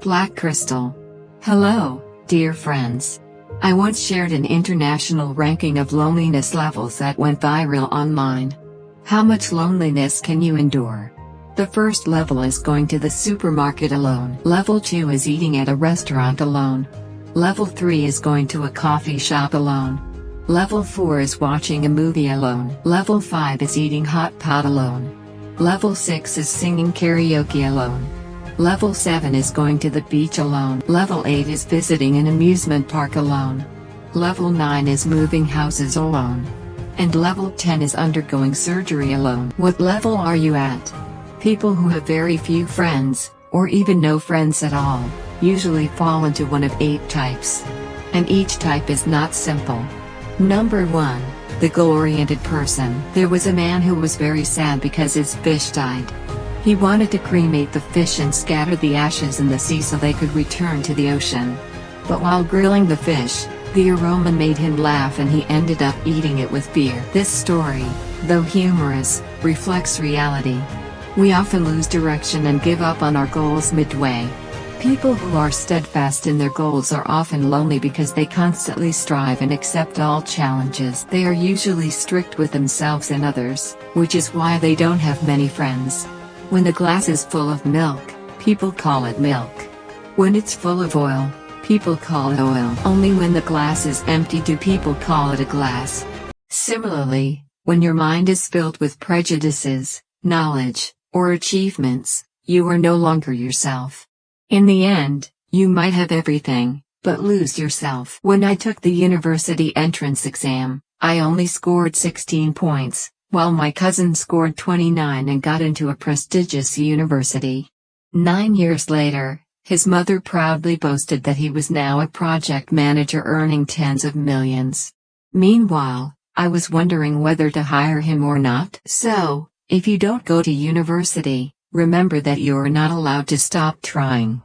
Black crystal. Hello, dear friends. I once shared an international ranking of loneliness levels that went viral online. How much loneliness can you endure? The first level is going to the supermarket alone. Level 2 is eating at a restaurant alone. Level 3 is going to a coffee shop alone. Level 4 is watching a movie alone. Level 5 is eating hot pot alone. Level 6 is singing karaoke alone. Level 7 is going to the beach alone. Level 8 is visiting an amusement park alone. Level 9 is moving houses alone. And level 10 is undergoing surgery alone. What level are you at? People who have very few friends, or even no friends at all, usually fall into one of 8 types. And each type is not simple. Number 1. The goal-oriented person. There was a man who was very sad because his fish died. He wanted to cremate the fish and scatter the ashes in the sea so they could return to the ocean. But while grilling the fish, the aroma made him laugh and he ended up eating it with beer. This story, though humorous, reflects reality. We often lose direction and give up on our goals midway. People who are steadfast in their goals are often lonely because they constantly strive and accept all challenges. They are usually strict with themselves and others, which is why they don't have many friends. When the glass is full of milk, people call it milk. When it's full of oil, people call it oil. Only when the glass is empty do people call it a glass. Similarly, when your mind is filled with prejudices, knowledge, or achievements, you are no longer yourself. In the end, you might have everything, but lose yourself. When I took the university entrance exam, I only scored 16 points. While my cousin scored 29 and got into a prestigious university. 9 years later, his mother proudly boasted that he was now a project manager earning tens of millions. Meanwhile, I was wondering whether to hire him or not. So, if you don't go to university, remember that you're not allowed to stop trying.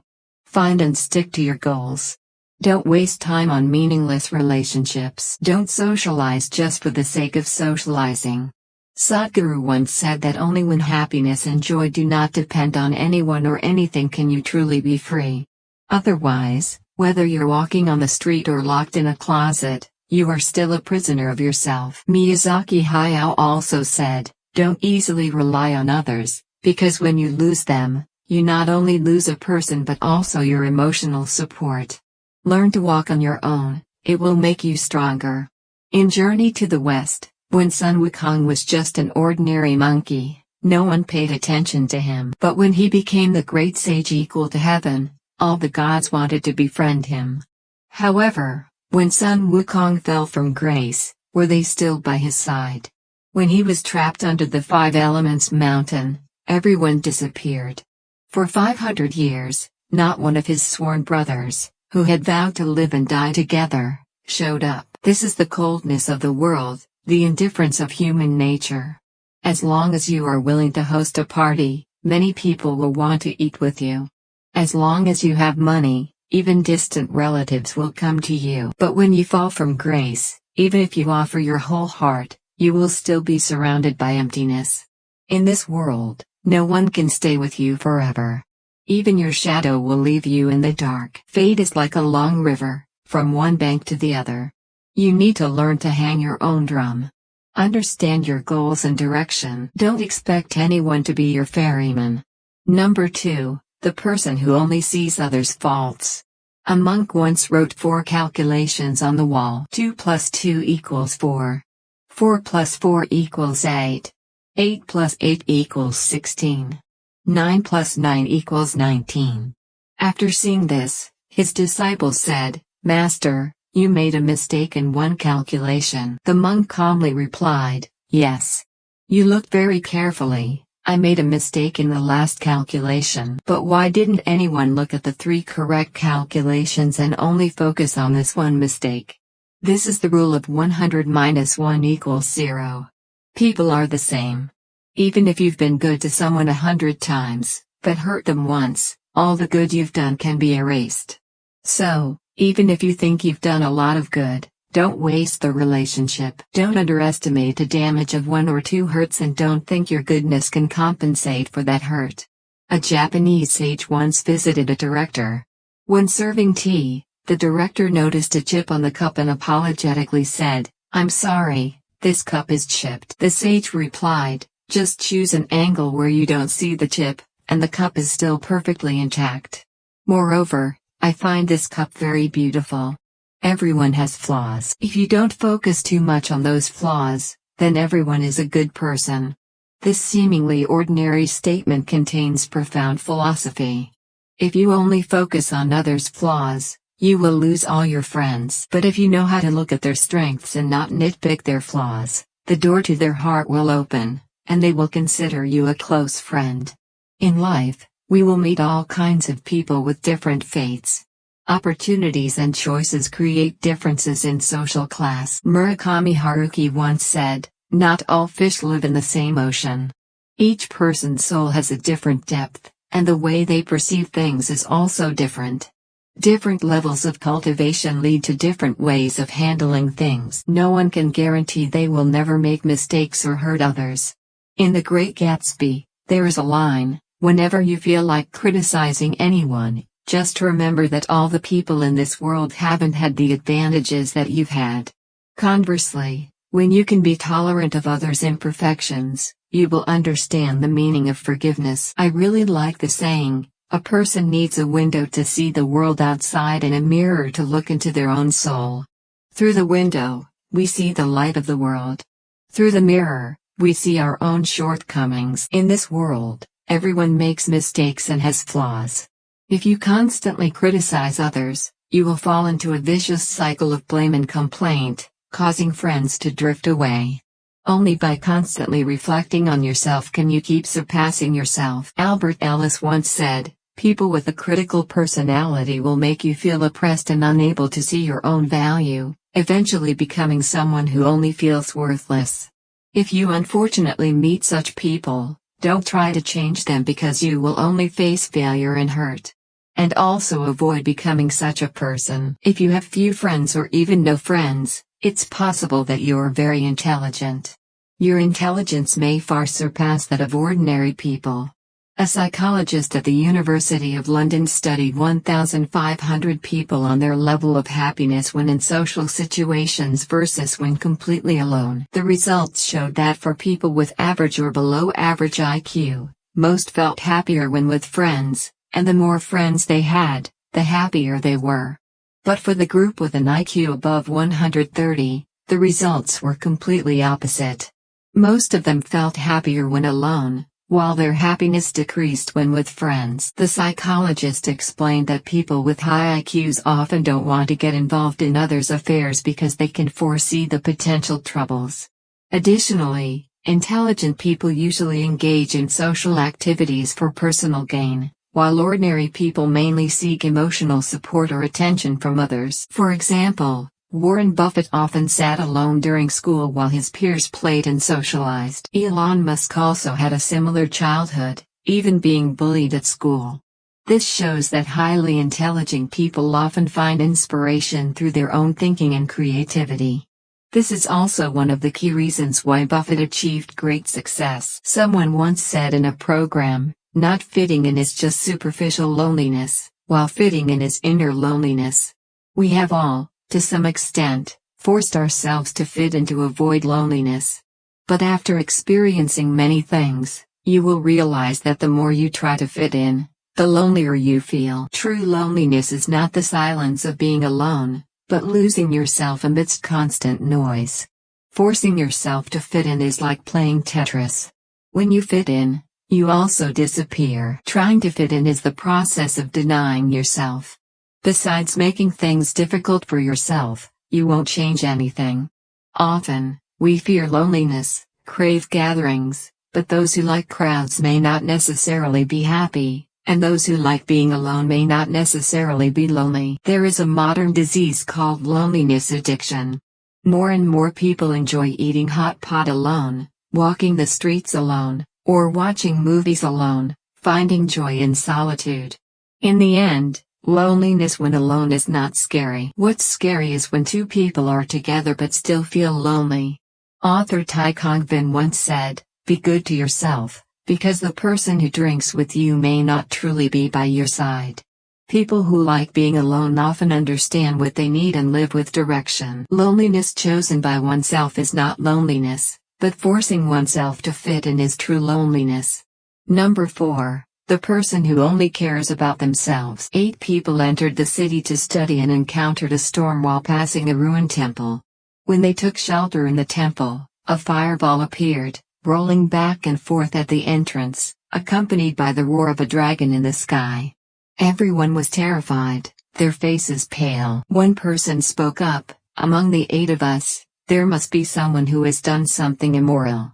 Find and stick to your goals. Don't waste time on meaningless relationships. Don't socialize just for the sake of socializing. Sadhguru once said that only when happiness and joy do not depend on anyone or anything can you truly be free. Otherwise, whether you're walking on the street or locked in a closet, you are still a prisoner of yourself. Miyazaki Hayao also said, don't easily rely on others, because when you lose them, you not only lose a person but also your emotional support. Learn to walk on your own, it will make you stronger. In Journey to the West, when Sun Wukong was just an ordinary monkey, no one paid attention to him. But when he became the great sage equal to heaven, all the gods wanted to befriend him. However, when Sun Wukong fell from grace, were they still by his side? When he was trapped under the 5 Elements mountain, everyone disappeared. For 500 years, not one of his sworn brothers, who had vowed to live and die together, showed up. This is the coldness of the world. The indifference of human nature. As long as you are willing to host a party, many people will want to eat with you. As long as you have money, even distant relatives will come to you. But when you fall from grace, even if you offer your whole heart, you will still be surrounded by emptiness. In this world, no one can stay with you forever. Even your shadow will leave you in the dark. Fate is like a long river, from one bank to the other. You need to learn to hang your own drum. Understand your goals and direction. Don't expect anyone to be your ferryman. Number 2, the person who only sees others' faults. A monk once wrote 4 calculations on the wall. 2 plus 2 equals 4. 4 plus 4 equals 8. 8 plus 8 equals 16. 9 plus 9 equals 19. After seeing this, his disciples said, Master, you made a mistake in one calculation. The monk calmly replied, yes. You looked very carefully, I made a mistake in the last calculation. But why didn't anyone look at the 3 correct calculations and only focus on this one mistake? This is the rule of 100 minus 1 equals 0. People are the same. Even if you've been good to someone 100 times, but hurt them once, all the good you've done can be erased. So, even if you think you've done a lot of good, don't waste the relationship. Don't underestimate the damage of 1 or 2 hurts and don't think your goodness can compensate for that hurt. A Japanese sage once visited a director. When serving tea, the director noticed a chip on the cup and apologetically said, "I'm sorry, this cup is chipped." The sage replied, "Just choose an angle where you don't see the chip, and the cup is still perfectly intact. Moreover, I find this cup very beautiful. Everyone has flaws. If you don't focus too much on those flaws, then everyone is a good person." This seemingly ordinary statement contains profound philosophy. If you only focus on others' flaws, you will lose all your friends. But if you know how to look at their strengths and not nitpick their flaws, the door to their heart will open, and they will consider you a close friend. In life, we will meet all kinds of people with different fates. Opportunities and choices create differences in social class. Murakami Haruki once said, "Not all fish live in the same ocean." Each person's soul has a different depth, and the way they perceive things is also different. Different levels of cultivation lead to different ways of handling things. No one can guarantee they will never make mistakes or hurt others. In The Great Gatsby, there is a line, "Whenever you feel like criticizing anyone, just remember that all the people in this world haven't had the advantages that you've had." Conversely, when you can be tolerant of others' imperfections, you will understand the meaning of forgiveness. I really like the saying, "A person needs a window to see the world outside and a mirror to look into their own soul." Through the window, we see the light of the world. Through the mirror, we see our own shortcomings. In this world, everyone makes mistakes and has flaws. If you constantly criticize others, you will fall into a vicious cycle of blame and complaint, causing friends to drift away. Only by constantly reflecting on yourself can you keep surpassing yourself. Albert Ellis once said, "People with a critical personality will make you feel oppressed and unable to see your own value, eventually becoming someone who only feels worthless." If you unfortunately meet such people, don't try to change them because you will only face failure and hurt. And also avoid becoming such a person. If you have few friends or even no friends, it's possible that you're very intelligent. Your intelligence may far surpass that of ordinary people. A psychologist at the University of London studied 1,500 people on their level of happiness when in social situations versus when completely alone. The results showed that for people with average or below average IQ, most felt happier when with friends, and the more friends they had, the happier they were. But for the group with an IQ above 130, the results were completely opposite. Most of them felt happier when alone, while their happiness decreased when with friends. The psychologist explained that people with high IQs often don't want to get involved in others' affairs because they can foresee the potential troubles. Additionally, intelligent people usually engage in social activities for personal gain, while ordinary people mainly seek emotional support or attention from others. For example, Warren Buffett often sat alone during school while his peers played and socialized. Elon Musk also had a similar childhood, even being bullied at school. This shows that highly intelligent people often find inspiration through their own thinking and creativity. This is also one of the key reasons why Buffett achieved great success. Someone once said in a program, "Not fitting in is just superficial loneliness, while fitting in is inner loneliness." We have all, to some extent, forced ourselves to fit in to avoid loneliness. But after experiencing many things, you will realize that the more you try to fit in, the lonelier you feel. True loneliness is not the silence of being alone, but losing yourself amidst constant noise. Forcing yourself to fit in is like playing Tetris. When you fit in, you also disappear. Trying to fit in is the process of denying yourself. Besides making things difficult for yourself, you won't change anything. Often, we fear loneliness, crave gatherings, but those who like crowds may not necessarily be happy, and those who like being alone may not necessarily be lonely. There is a modern disease called loneliness addiction. More and more people enjoy eating hot pot alone, walking the streets alone, or watching movies alone, finding joy in solitude. In the end, loneliness when alone is not scary. What's scary is when two people are together but still feel lonely. Author Tai Kong Vin once said, "Be good to yourself, Because the person who drinks with you may not truly be by your side. People who like being alone often understand what they need and live with direction. Loneliness chosen by oneself is not loneliness, but forcing oneself to fit in is true loneliness. Number 4. The person who only cares about themselves. 8 people entered the city to study and encountered a storm while passing a ruined temple. When they took shelter in the temple, a fireball appeared, rolling back and forth at the entrance, accompanied by the roar of a dragon in the sky. Everyone was terrified, their faces pale. One person spoke up, "Among the 8 of us, there must be someone who has done something immoral.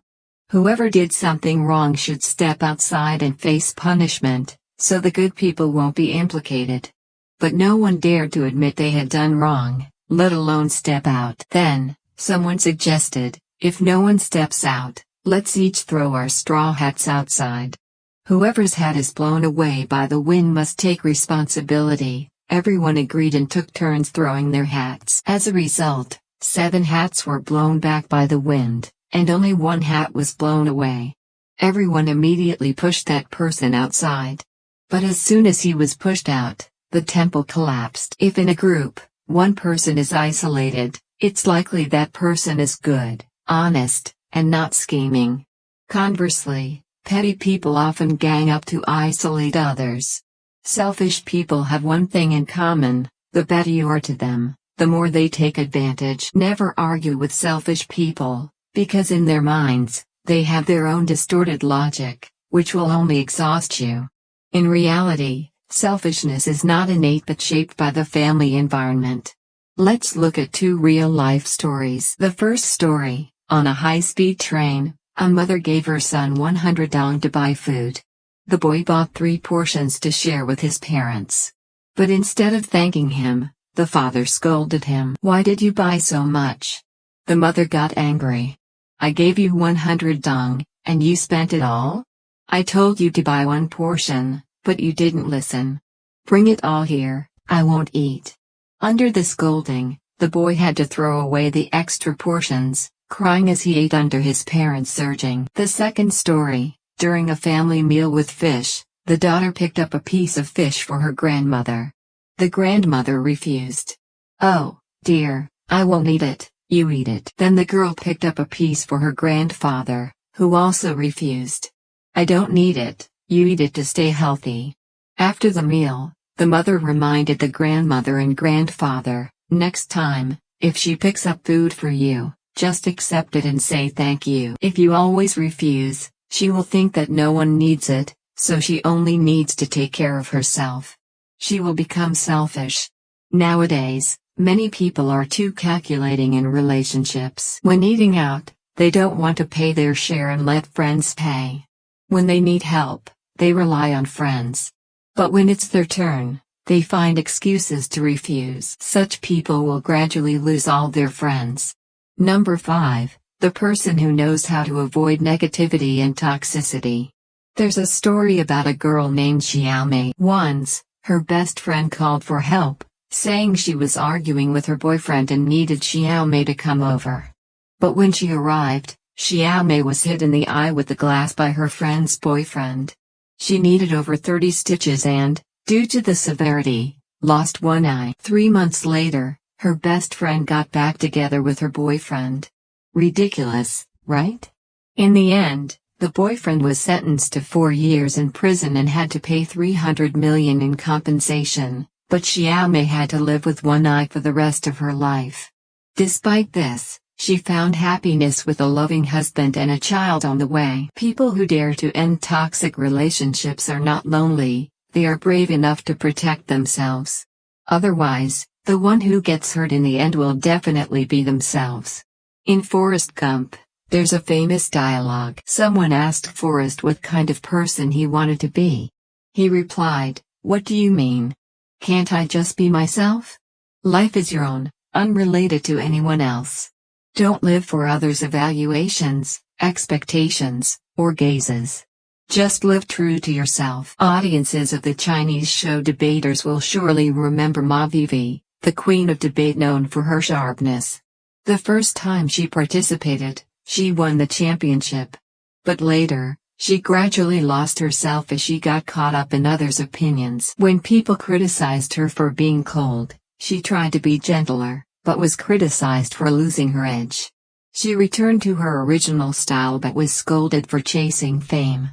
Whoever did something wrong should step outside and face punishment, so the good people won't be implicated." But no one dared to admit they had done wrong, let alone step out. Then, someone suggested, "If no one steps out, let's each throw our straw hats outside. Whoever's hat is blown away by the wind must take responsibility." Everyone agreed and took turns throwing their hats. As a result, 7 hats were blown back by the wind, and only 1 hat was blown away. Everyone immediately pushed that person outside. But as soon as he was pushed out, the temple collapsed. If in a group, one person is isolated, it's likely that person is good, honest, and not scheming. Conversely, petty people often gang up to isolate others. Selfish people have one thing in common: the better you are to them, the more they take advantage. Never argue with selfish people, because in their minds, they have their own distorted logic, which will only exhaust you. In reality, selfishness is not innate but shaped by the family environment. Let's look at 2 real-life stories. The first story: on a high-speed train, a mother gave her son 100 dong to buy food. The boy bought 3 portions to share with his parents. But instead of thanking him, the father scolded him. "Why did you buy so much?" The mother got angry. "I gave you 100 dong, and you spent it all? I told you to buy 1 portion, but you didn't listen. Bring it all here, I won't eat." Under the scolding, the boy had to throw away the extra portions, crying as he ate under his parents' urging. The second story: during a family meal with fish, the daughter picked up a piece of fish for her grandmother. The grandmother refused. "Oh, dear, I won't eat it, you eat it." Then the girl picked up a piece for her grandfather, who also refused. "I don't need it, you eat it to stay healthy." After the meal, the mother reminded the grandmother and grandfather, "Next time, if she picks up food for you, just accept it and say thank you. If you always refuse, she will think that no one needs it, so she only needs to take care of herself. She will become selfish." Nowadays, many people are too calculating in relationships. When eating out, they don't want to pay their share and let friends pay. When they need help, they rely on friends. But when it's their turn, they find excuses to refuse. Such people will gradually lose all their friends. Number 5. The person who knows how to avoid negativity and toxicity. There's a story about a girl named Xiaomei. Once, her best friend called for help, saying she was arguing with her boyfriend and needed Xiaomei to come over. But when she arrived, Xiaomei was hit in the eye with the glass by her friend's boyfriend. She needed over 30 stitches and, due to the severity, lost one eye. 3 months later, her best friend got back together with her boyfriend. Ridiculous, right? In the end, the boyfriend was sentenced to 4 years in prison and had to pay 300 million in compensation, but Xiaomei had to live with one eye for the rest of her life. Despite this, she found happiness with a loving husband and a child on the way. People who dare to end toxic relationships are not lonely, they are brave enough to protect themselves. Otherwise, the one who gets hurt in the end will definitely be themselves. In Forrest Gump, there's a famous dialogue. Someone asked Forrest what kind of person he wanted to be. He replied, "What do you mean? Can't I just be myself? Life is your own, unrelated to anyone else. Don't live for others' evaluations, expectations, or gazes. Just live true to yourself." Audiences of the Chinese show Debaters will surely remember Ma Vivi, the queen of debate known for her sharpness. The first time she participated, she won the championship. But later, She gradually lost herself as she got caught up in others' opinions. When people criticized her for being cold, she tried to be gentler, but was criticized for losing her edge. She returned to her original style but was scolded for chasing fame.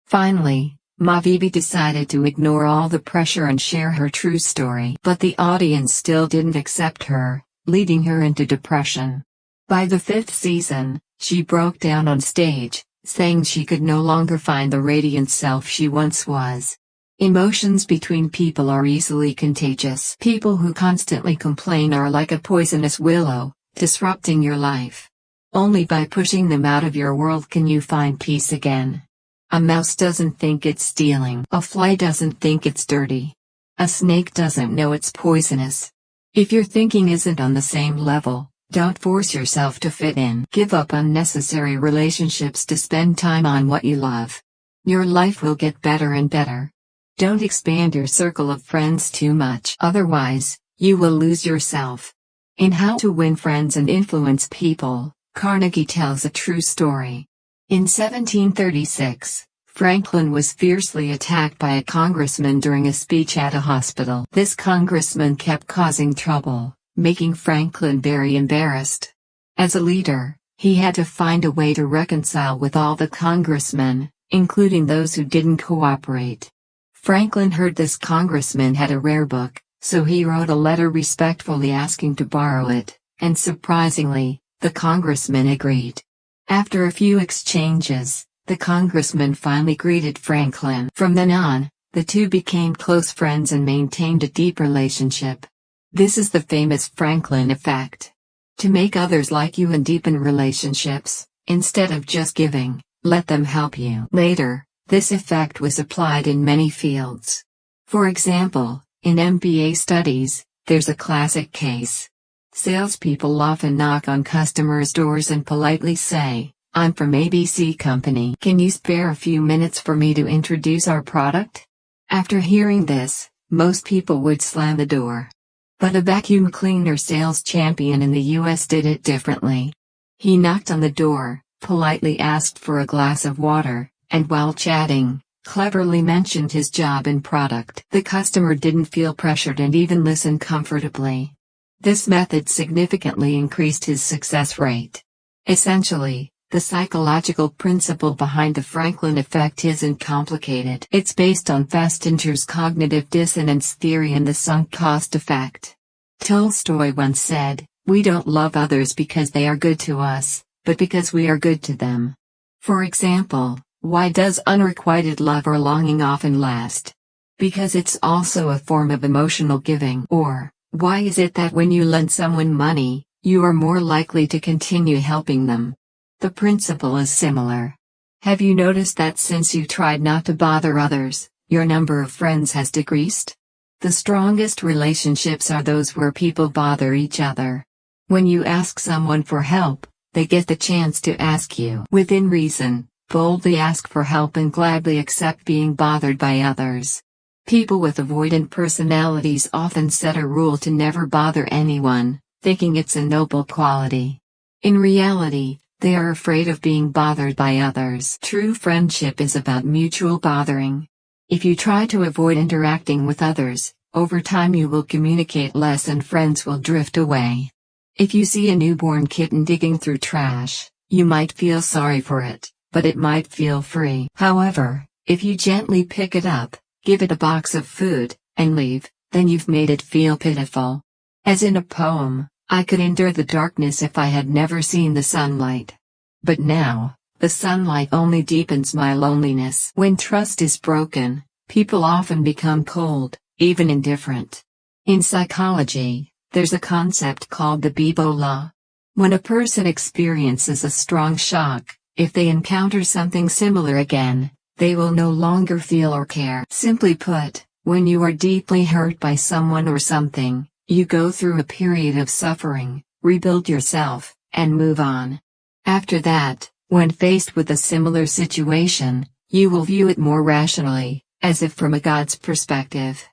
Finally, Mavivi decided to ignore all the pressure and share her true story. But the audience still didn't accept her, leading her into depression. By the 5th season, she broke down on stage, saying she could no longer find the radiant self she once was. Emotions between people are easily contagious. People who constantly complain are like a poisonous willow, disrupting your life. Only by pushing them out of your world can you find peace again. A mouse doesn't think it's stealing. A fly doesn't think it's dirty. A snake doesn't know it's poisonous. If your thinking isn't on the same level, don't force yourself to fit in. Give up unnecessary relationships to spend time on what you love. Your life will get better and better. Don't expand your circle of friends too much. Otherwise, you will lose yourself. In How to Win Friends and Influence People, Carnegie tells a true story. In 1736, Franklin was fiercely attacked by a congressman during a speech at a hospital. This congressman kept causing trouble, making Franklin very embarrassed. As a leader, he had to find a way to reconcile with all the congressmen, including those who didn't cooperate. Franklin heard this congressman had a rare book, so he wrote a letter respectfully asking to borrow it, and surprisingly, the congressman agreed. After a few exchanges, the congressman finally greeted Franklin. From then on, the two became close friends and maintained a deep relationship. This is the famous Franklin effect. To make others like you and deepen relationships, instead of just giving, let them help you. Later, this effect was applied in many fields. For example, in MBA studies, there's a classic case. Salespeople often knock on customers' doors and politely say, "I'm from ABC Company. Can you spare a few minutes for me to introduce our product?" After hearing this, most people would slam the door. But a vacuum cleaner sales champion in the US did it differently. He knocked on the door, politely asked for a glass of water, and while chatting, cleverly mentioned his job and product. The customer didn't feel pressured and even listened comfortably. This method significantly increased his success rate. Essentially, the psychological principle behind the Franklin effect isn't complicated. It's based on Festinger's cognitive dissonance theory and the sunk cost effect. Tolstoy once said, "We don't love others because they are good to us, but because we are good to them." For example, why does unrequited love or longing often last? Because it's also a form of emotional giving. Or, why is it that when you lend someone money, you are more likely to continue helping them? The principle is similar. Have you noticed that since you tried not to bother others, your number of friends has decreased? The strongest relationships are those where people bother each other. When you ask someone for help, they get the chance to ask you. Within reason, boldly ask for help and gladly accept being bothered by others. People with avoidant personalities often set a rule to never bother anyone, thinking it's a noble quality. In reality, they are afraid of being bothered by others. True friendship is about mutual bothering. If you try to avoid interacting with others, over time you will communicate less and friends will drift away. If you see a newborn kitten digging through trash, you might feel sorry for it, but it might feel free. However, if you gently pick it up, give it a box of food, and leave, then you've made it feel pitiful. As in a poem, I could endure the darkness if I had never seen the sunlight. But now, the sunlight only deepens my loneliness. When trust is broken, people often become cold, even indifferent. In psychology, there's a concept called the Bibo law. When a person experiences a strong shock, if they encounter something similar again, they will no longer feel or care. Simply put, when you are deeply hurt by someone or something, you go through a period of suffering, rebuild yourself, and move on. After that, when faced with a similar situation, you will view it more rationally, as if from a God's perspective.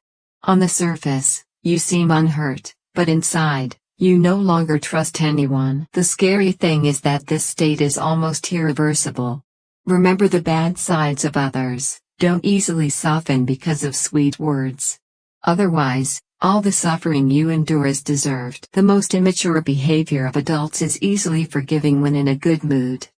On the surface, you seem unhurt, but inside, you no longer trust anyone. The scary thing is that this state is almost irreversible. Remember the bad sides of others, don't easily soften because of sweet words. Otherwise, all the suffering you endure is deserved. The most immature behavior of adults is easily forgiving when in a good mood.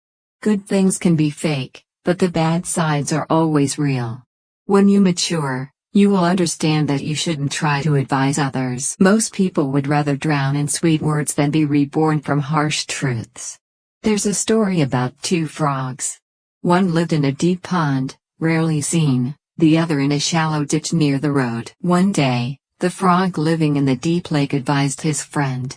Good things can be fake, but the bad sides are always real. When you mature, you will understand that you shouldn't try to advise others. Most people would rather drown in sweet words than be reborn from harsh truths. There's a story about two frogs. One lived in a deep pond, rarely seen, the other in a shallow ditch near the road. One day, the frog living in the deep lake advised his friend,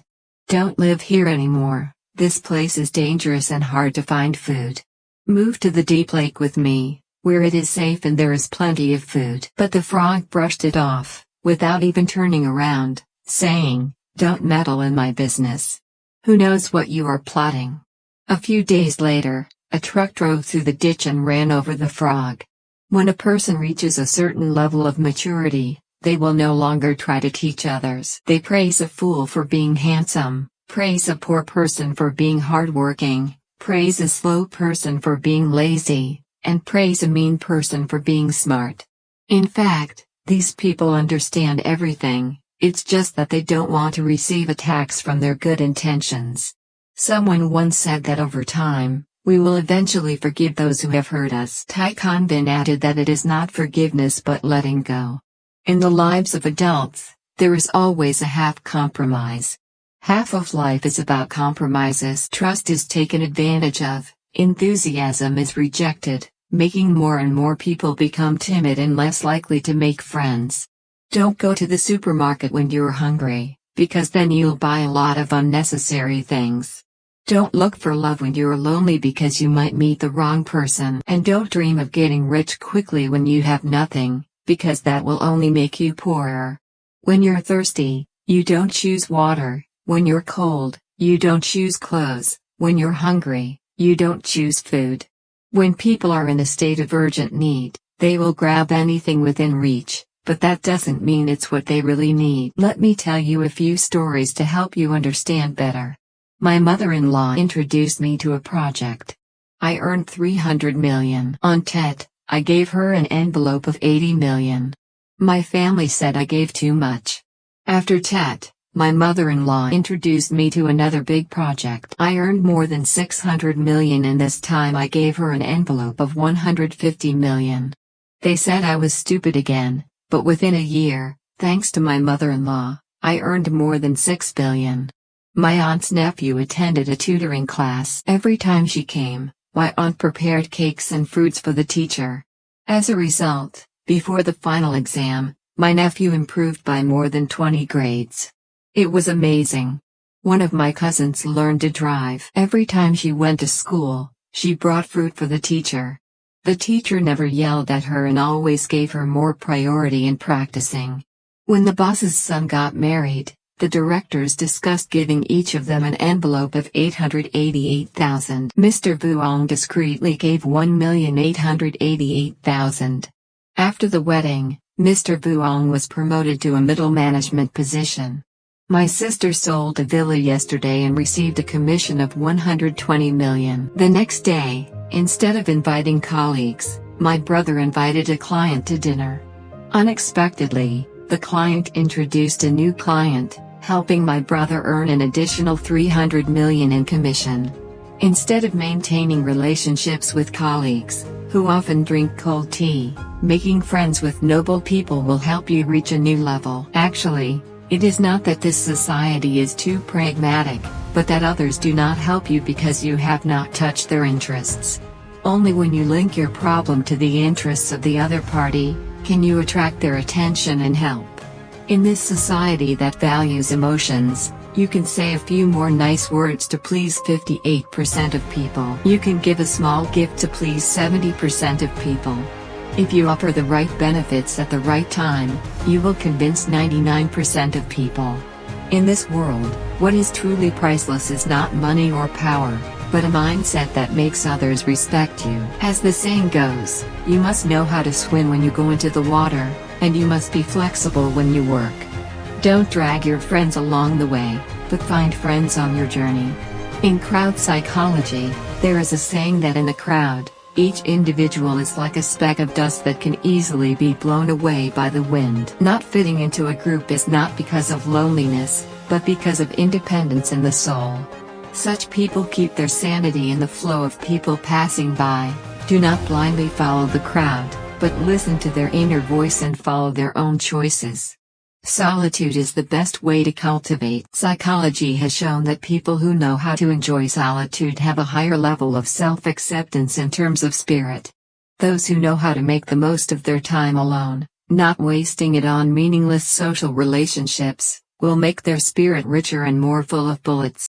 "Don't live here anymore, this place is dangerous and hard to find food. Move to the deep lake with me, where it is safe and there is plenty of food." But the frog brushed it off, without even turning around, saying, "Don't meddle in my business. Who knows what you are plotting?" A few days later, a truck drove through the ditch and ran over the frog. When a person reaches a certain level of maturity, they will no longer try to teach others. They praise a fool for being handsome, praise a poor person for being hardworking, praise a slow person for being lazy, and praise a mean person for being smart. In fact, these people understand everything, it's just that they don't want to receive attacks from their good intentions. Someone once said that over time, we will eventually forgive those who have hurt us. Tychon Bin added that it is not forgiveness but letting go. In the lives of adults, there is always a half compromise. Half of life is about compromises. Trust is taken advantage of, enthusiasm is rejected, making more and more people become timid and less likely to make friends. Don't go to the supermarket when you're hungry, because then you'll buy a lot of unnecessary things. Don't look for love when you're lonely because you might meet the wrong person. And don't dream of getting rich quickly when you have nothing, because that will only make you poorer. When you're thirsty, you don't choose water. When you're cold, you don't choose clothes. When you're hungry, you don't choose food. When people are in a state of urgent need, they will grab anything within reach, but that doesn't mean it's what they really need. Let me tell you a few stories to help you understand better. My mother-in-law introduced me to a project. I earned 300 million. On TED, I gave her an envelope of 80 million. My family said I gave too much. After TED, my mother-in-law introduced me to another big project. I earned more than 600 million and this time I gave her an envelope of 150 million. They said I was stupid again, but within a year, thanks to my mother-in-law, I earned more than 6 billion. My aunt's nephew attended a tutoring class. Every time she came, my aunt prepared cakes and fruits for the teacher. As a result, before the final exam, my nephew improved by more than 20 grades. It was amazing. One of my cousins learned to drive. Every time she went to school, she brought fruit for the teacher. The teacher never yelled at her and always gave her more priority in practicing. When the boss's son got married, the directors discussed giving each of them an envelope of 888,000. Mr. Vuong discreetly gave 1,888,000. After the wedding, Mr. Vuong was promoted to a middle management position. My sister sold a villa yesterday and received a commission of 120 million. The next day, instead of inviting colleagues, my brother invited a client to dinner. Unexpectedly, the client introduced a new client, helping my brother earn an additional 300 million in commission. Instead of maintaining relationships with colleagues, who often drink cold tea, making friends with noble people will help you reach a new level. Actually, it is not that this society is too pragmatic, but that others do not help you because you have not touched their interests. Only when you link your problem to the interests of the other party, can you attract their attention and help. In this society that values emotions, you can say a few more nice words to please 58% of people. You can give a small gift to please 70% of people. If you offer the right benefits at the right time, you will convince 99% of people. In this world, what is truly priceless is not money or power, but a mindset that makes others respect you. As the saying goes, you must know how to swim when you go into the water, and you must be flexible when you work. Don't drag your friends along the way, but find friends on your journey. In crowd psychology, there is a saying that in a crowd, Each individual is like a speck of dust that can easily be blown away by the wind. Not fitting into a group is not because of loneliness, but because of independence in the soul. Such people keep their sanity in the flow of people passing by. Do not blindly follow the crowd, but listen to their inner voice and follow their own choices. Solitude is the best way to cultivate. Psychology has shown that people who know how to enjoy solitude have a higher level of self-acceptance in terms of spirit. Those who know how to make the most of their time alone, not wasting it on meaningless social relationships, will make their spirit richer and more full of bullets.